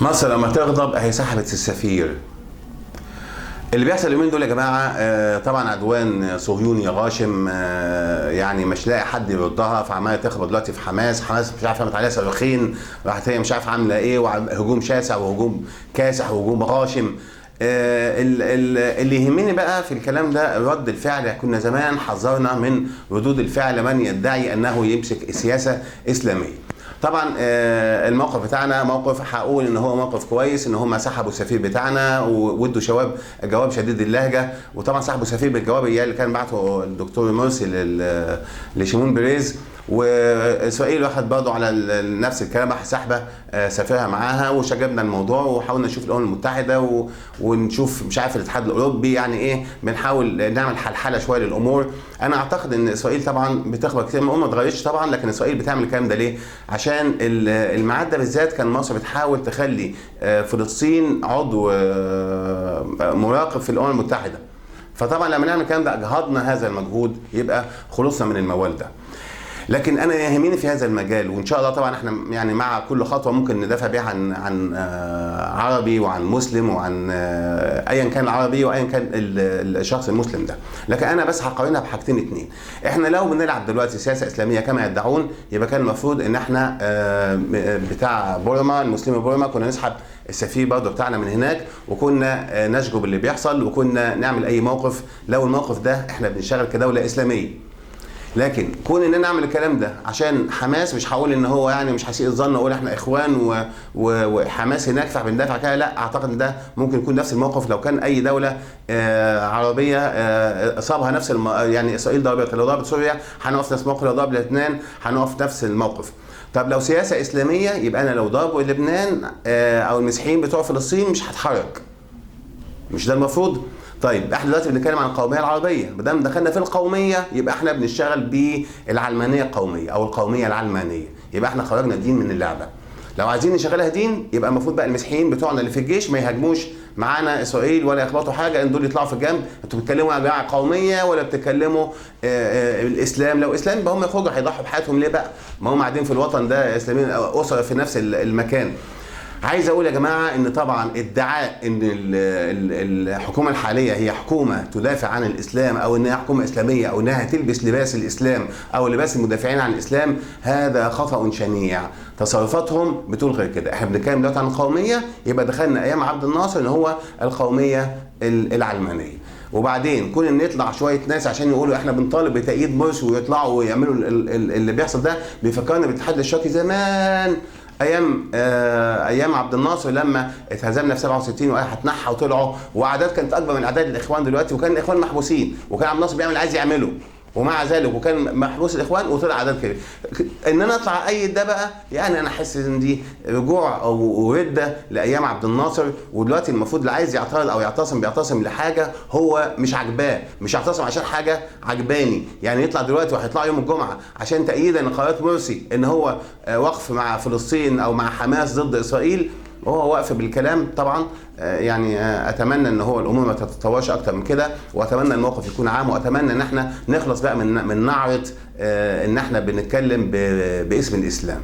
مصر لما تغضب هي سحبت السفير. اللي بيحصل اليومين دول يا جماعه طبعا عدوان صهيوني غاشم، يعني مش لاقي حد يردها، فعماله تخبط دلوقتي في حماس مش عارفه رمت عليها صاروخين، راحت هي مش عارفه عامله ايه، وهجوم شاسع وهجوم كاسح وهجوم غاشم. اللي يهمني بقى في الكلام ده رد الفعل. كنا زمان حذرنا من ردود الفعل من يدعي انه يمسك سياسه اسلاميه. طبعا الموقف بتاعنا موقف هقول ان هو موقف كويس، ان هم سحبوا السفير بتاعنا وادوا جواب شديد اللهجه، وطبعا سحبوا السفير بالجواب اللي كان بعته الدكتور مرسي لشيمون بيريز. واسرائيل واخد برضه على نفس الكلام، راح سحبه سفيرها معاها، وشجبنا الموضوع وحاولنا نشوف الامم المتحده ونشوف مش عارف الاتحاد الاوروبي، يعني ايه، بنحاول نعمل حلحله شويه للامور. انا اعتقد ان اسرائيل طبعا بتخبط كتير، الامم ما اتغيرتش طبعا، لكن اسرائيل بتعمل الكلام ده ليه؟ عشان الميعاد ده بالذات كان مصر بتحاول تخلي فلسطين عضو مراقب في الامم المتحده. فطبعا لما نعمل الكلام ده اجهضنا هذا المجهود، يبقى خلصنا من الموال ده. لكن انا يهمني في هذا المجال، وان شاء الله طبعا احنا يعني مع كل خطوه ممكن ندافع بيها عن عربي وعن مسلم وعن ايا كان العربي وايا كان الشخص المسلم ده. لكن انا بس هقارنها بحاجتين اتنين. احنا لو بنلعب دلوقتي سياسه اسلاميه كما يدعون، يبقى كان المفروض ان احنا بتاع بورما، المسلمين بورما، كنا نسحب السفير برضه بتاعنا من هناك، وكنا نشجب اللي بيحصل، وكنا نعمل اي موقف لو الموقف ده احنا بنشتغل كدوله اسلاميه. لكن كون ان انا اعمل الكلام ده عشان حماس، مش هقول ان هو يعني مش هسيء الظن واقول احنا اخوان وحماس هناك فبندافع كده، لا، اعتقد ان ده ممكن يكون نفس الموقف لو كان اي دوله عربيه اصابها نفس يعني اسرائيل ضربت، لو ضربت سوريا هنقف نفس الموقف، لو ضرب لبنان هنقف نفس الموقف. طب لو سياسه اسلاميه، يبقى انا لو ضربوا لبنان او المسيحيين بتوع فلسطين مش هتحرك، مش ده المفروض؟ طيب احنا دلوقتي بنتكلم عن القوميه العربيه، ما دام دخلنا في القوميه يبقى احنا بنشتغل بالعلمانيه القوميه او القوميه العلمانيه، يبقى احنا خرجنا الدين من اللعبه. لو عايزين نشغلها دين، يبقى المفروض بقى المسيحيين بتوعنا اللي في الجيش ما يهاجموش معانا اسرائيل ولا يخبطوا حاجه، ان دول يطلعوا في الجنب. انتوا بتتكلموا يا جماعه قوميه ولا بتتكلموا الاسلام؟ لو اسلام يبقى هم يخرجوا، هيضحوا بحياتهم ليه بقى؟ ما هم قاعدين في الوطن ده اسلاميين، اسره في نفس المكان. عايز اقول يا جماعه ان طبعا ادعاء ان الحكومه الحاليه هي حكومه تدافع عن الاسلام، او انها حكومه اسلاميه، او انها تلبس لباس الاسلام او لباس المدافعين عن الاسلام، هذا خطا شنيع. تصرفاتهم بتقول غير كده. احنا بنتكلم دلوقتي عن القوميه، يبقى دخلنا ايام عبد الناصر اللي هو القوميه العلمانيه. وبعدين كون ان يطلع شويه ناس عشان يقولوا احنا بنطالب بتأييد مرسي ويطلعوا ويعملوا اللي بيحصل ده، بيفكرنا بالاتحاد الاشتراكي زمان، ايام عبد الناصر لما اتهزمنا في 67 وقال هتنحى، وطلعوا واعداد كانت اكبر من اعداد الاخوان دلوقتي، وكان الاخوان محبوسين، وكان عبد الناصر بيعمل عايز يعمله، ومع ذلك وكان محبوس الاخوان وطلع اعداد كبيره. ان انا اطلع ايد ده بقى، يعني انا احس ان دي رجوع او رده لايام عبد الناصر. ودلوقتي المفروض اللي عايز يعترض او يعتصم بيعتصم لحاجه هو مش عاجباه، مش يعتصم عشان حاجه عجباني. يعني يطلع دلوقتي وهيطلع يوم الجمعه عشان تأييدا لقرارات مرسي ان هو وقف مع فلسطين او مع حماس ضد اسرائيل، وهو واقف بالكلام. طبعا يعني اتمنى ان هو الامور ما تتطورش اكتر من كده، واتمنى الموقف يكون عام، واتمنى ان احنا نخلص بقى من نعره ان احنا بنتكلم باسم الاسلام.